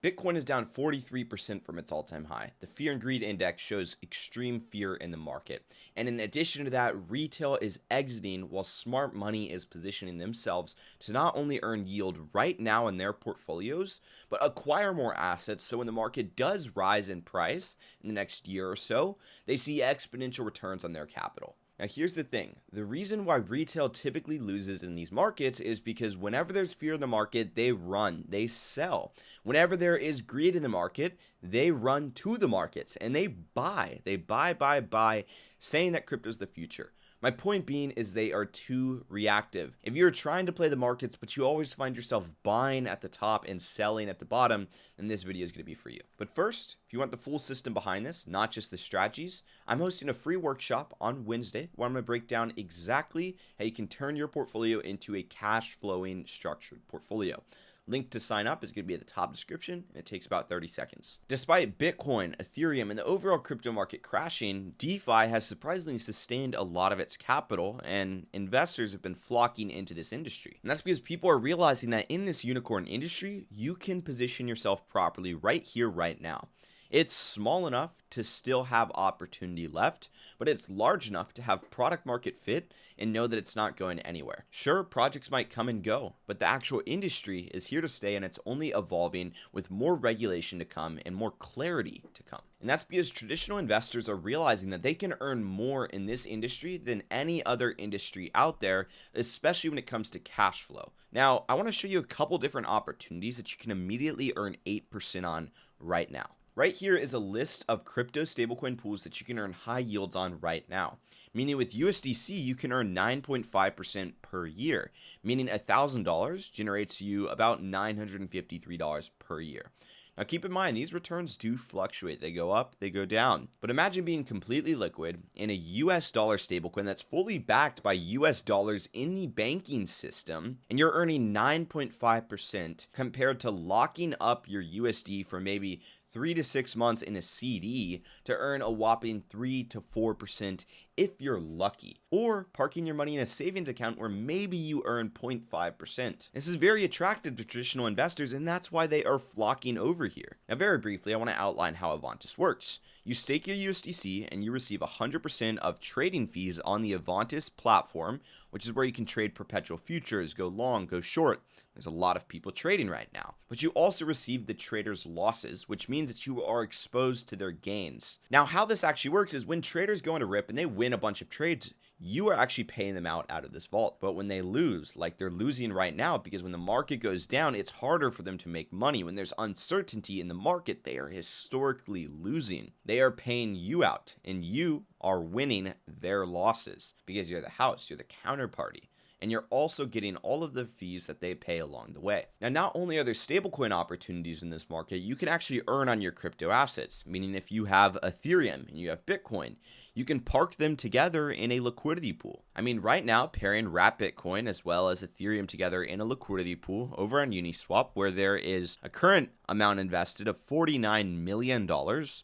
Bitcoin is down 43% from its all-time high. The fear and greed index shows extreme fear in the market. And in addition to that, retail is exiting while smart money is positioning themselves to not only earn yield right now in their portfolios, but acquire more assets so when the market does rise in price in the next year or so, they see exponential returns on their capital. Now, here's the thing. The reason why retail typically loses in these markets is because whenever there's fear in the market, they run, they sell. Whenever there is greed in the market, they run to the markets and they buy. They buy, saying that crypto is the future. My point being is they are too reactive. If you're trying to play the markets, but you always find yourself buying at the top and selling at the bottom, then this video is going to be for you. But first, if you want the full system behind this, not just the strategies, I'm hosting a free workshop on Wednesday where I'm going to break down exactly how you can turn your portfolio into a cash flowing structured portfolio. Link to sign up is going to be at the top description, and it takes about 30 seconds. Despite Bitcoin, Ethereum, and the overall crypto market crashing, DeFi has surprisingly sustained a lot of its capital, and investors have been flocking into this industry. And that's because people are realizing that in this unicorn industry, you can position yourself properly right here, right now. It's small enough to still have opportunity left, but it's large enough to have product market fit and know that it's not going anywhere. Sure, projects might come and go, but the actual industry is here to stay and it's only evolving with more regulation to come and more clarity to come. And that's because traditional investors are realizing that they can earn more in this industry than any other industry out there, especially when it comes to cash flow. Now, I want to show you a couple different opportunities that you can immediately earn 8% on right now. Right here is a list of crypto stablecoin pools that you can earn high yields on right now. Meaning with USDC, you can earn 9.5% per year. Meaning $1,000 generates you about $953 per year. Now keep in mind, these returns do fluctuate. They go up, they go down. But imagine being completely liquid in a US dollar stablecoin that's fully backed by US dollars in the banking system, and you're earning 9.5% compared to locking up your USD for maybe 3 to 6 months in a CD to earn a whopping 3 to 4% if you're lucky, or parking your money in a savings account where maybe you earn 0.5%. This is very attractive to traditional investors, and that's why they are flocking over here. Now, very briefly, I want to outline how Avantis works. You stake your USDC and you receive 100% of trading fees on the Avantis platform, which is where you can trade perpetual futures, go long, go short. There's a lot of people trading right now. But you also receive the trader's losses, which means that you are exposed to their gains. Now, how this actually works is when traders go into rip and they win a bunch of trades, you are actually paying them out of this vault. But when they lose, like they're losing right now, because when the market goes down, it's harder for them to make money. When there's uncertainty in the market, they are historically losing. They are paying you out, and you are winning their losses because you're the house, you're the counterparty. And you're also getting all of the fees that they pay along the way. Now, not only are there stablecoin opportunities in this market, you can actually earn on your crypto assets, meaning if you have Ethereum and you have Bitcoin, you can park them together in a liquidity pool. I mean, right now, pairing wrap Bitcoin as well as Ethereum together in a liquidity pool over on Uniswap, where there is a current amount invested of $49 million,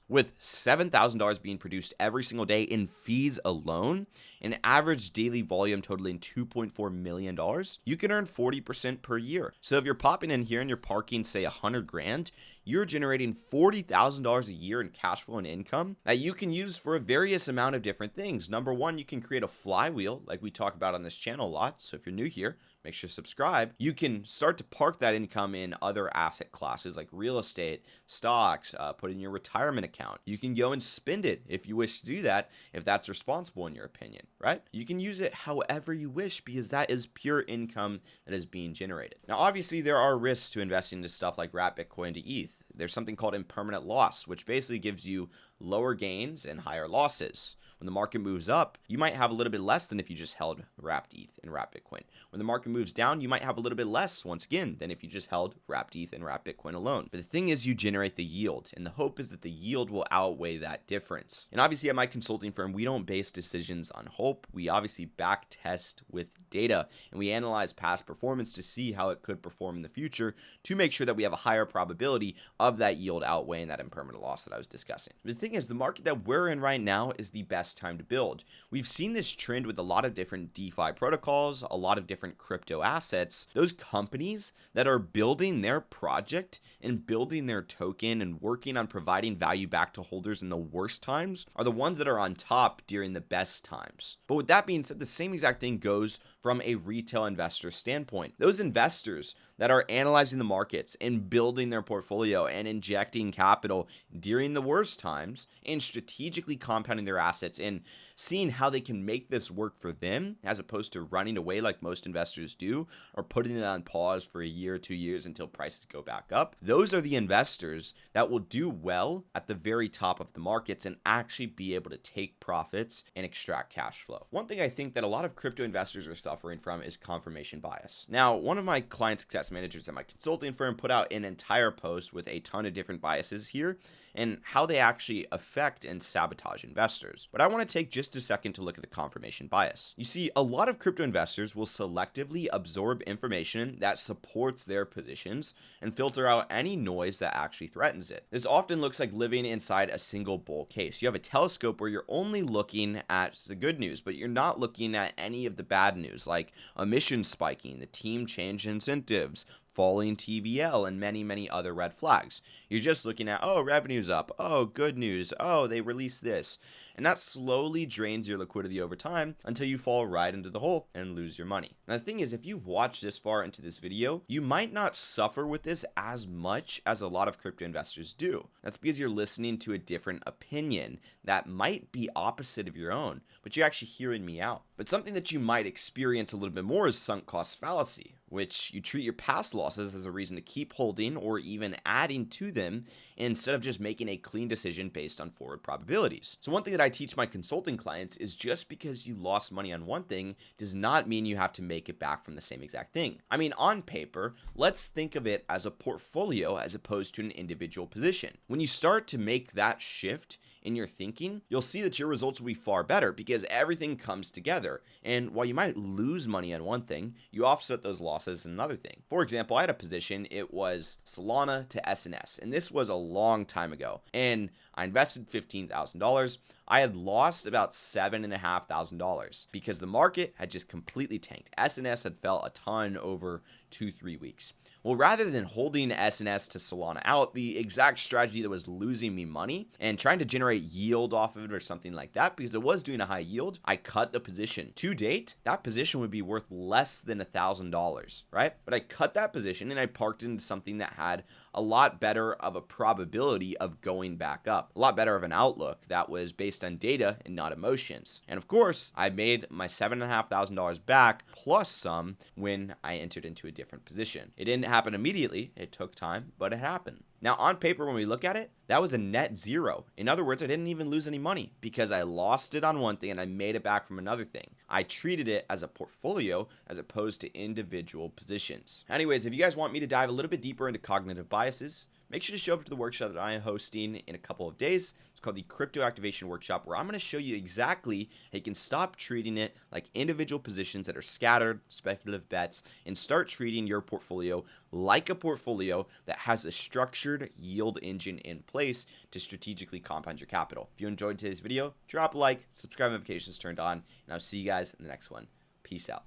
with $7,000 being produced every single day in fees alone, an average daily volume totaling $2.4 million, you can earn 40% per year. So if you're popping in here and you're parking, say, 100 grand, you're generating $40,000 a year in cash flow and income that you can use for a various amount of different things. Number one, you can create a flywheel like we talk about on this channel a lot. So if you're new here, make sure to subscribe. You can start to park that income in other asset classes like real estate, stocks, put in your retirement account. You can go and spend it if you wish to do that, if that's responsible in your opinion, right? You can use it however you wish because that is pure income that is being generated. Now, obviously, there are risks to investing into stuff like wrap Bitcoin to ETH. There's something called impermanent loss, which basically gives you lower gains and higher losses. When the market moves up, you might have a little bit less than if you just held wrapped ETH and wrapped Bitcoin. When the market moves down, you might have a little bit less, once again, than if you just held wrapped ETH and wrapped Bitcoin alone. But the thing is, you generate the yield, and the hope is that the yield will outweigh that difference. And obviously, at my consulting firm, we don't base decisions on hope. We obviously back test with data, and we analyze past performance to see how it could perform in the future to make sure that we have a higher probability of that yield outweighing that impermanent loss that I was discussing. The thing is, the market that we're in right now is the best time to build. We've seen this trend with a lot of different DeFi protocols, a lot of different crypto assets. Those companies that are building their project and building their token and working on providing value back to holders in the worst times are the ones that are on top during the best times. But with that being said, the same exact thing goes from a retail investor standpoint. Those investors that are analyzing the markets and building their portfolio and injecting capital during the worst times and strategically compounding their assets and seeing how they can make this work for them as opposed to running away like most investors do or putting it on pause for a year or 2 years until prices go back up. Those are the investors that will do well at the very top of the markets and actually be able to take profits and extract cash flow. One thing I think that a lot of crypto investors are suffering from is confirmation bias. Now, one of my client success managers at my consulting firm put out an entire post with a ton of different biases here and how they actually affect and sabotage investors. But I want to take just a second to look at the confirmation bias. You see, a lot of crypto investors will selectively absorb information that supports their positions and filter out any noise that actually threatens it. This often looks like living inside a single bull case. You have a telescope where you're only looking at the good news, but you're not looking at any of the bad news, like emissions spiking, the team change incentives, falling TVL, and many other red flags. You're just looking at, oh, revenue's up, oh, good news, oh, they released this. And that slowly drains your liquidity over time until you fall right into the hole and lose your money. Now, the thing is, if you've watched this far into this video, you might not suffer with this as much as a lot of crypto investors do. That's because you're listening to a different opinion that might be opposite of your own, but you're actually hearing me out. But something that you might experience a little bit more is sunk cost fallacy, which you treat your past losses as a reason to keep holding or even adding to them instead of just making a clean decision based on forward probabilities. So one thing that I teach my consulting clients is just because you lost money on one thing does not mean you have to make it back from the same exact thing. I mean, on paper, let's think of it as a portfolio as opposed to an individual position. When you start to make that shift in your thinking, you'll see that your results will be far better because everything comes together. And while you might lose money on one thing, you offset those losses in another thing. For example, I had a position, it was Solana to SNS, and this was a long time ago. And I invested $15,000. I had lost about $7,500 because the market had just completely tanked. SNS had fell a ton over 2-3 weeks. Well, rather than holding SNS to Solana out, the exact strategy that was losing me money and trying to generate yield off of it or something like that, because it was doing a high yield, I cut the position. To date, that position would be worth less than $1,000, right? But I cut that position and I parked into something that had a lot better of a probability of going back up, a lot better of an outlook that was based on data and not emotions. And of course, I made my $7,500 back plus some when I entered into a different position. It didn't happen immediately. It took time, but it happened. Now, on paper, when we look at it, that was a net zero. In other words, I didn't even lose any money because I lost it on one thing and I made it back from another thing. I treated it as a portfolio as opposed to individual positions. Anyways, if you guys want me to dive a little bit deeper into cognitive biases, make sure to show up to the workshop that I am hosting in a couple of days. It's called the Crypto Activation Workshop, where I'm going to show you exactly how you can stop treating it like individual positions that are scattered, speculative bets, and start treating your portfolio like a portfolio that has a structured yield engine in place to strategically compound your capital. If you enjoyed today's video, drop a like, subscribe, notifications turned on, and I'll see you guys in the next one. Peace out.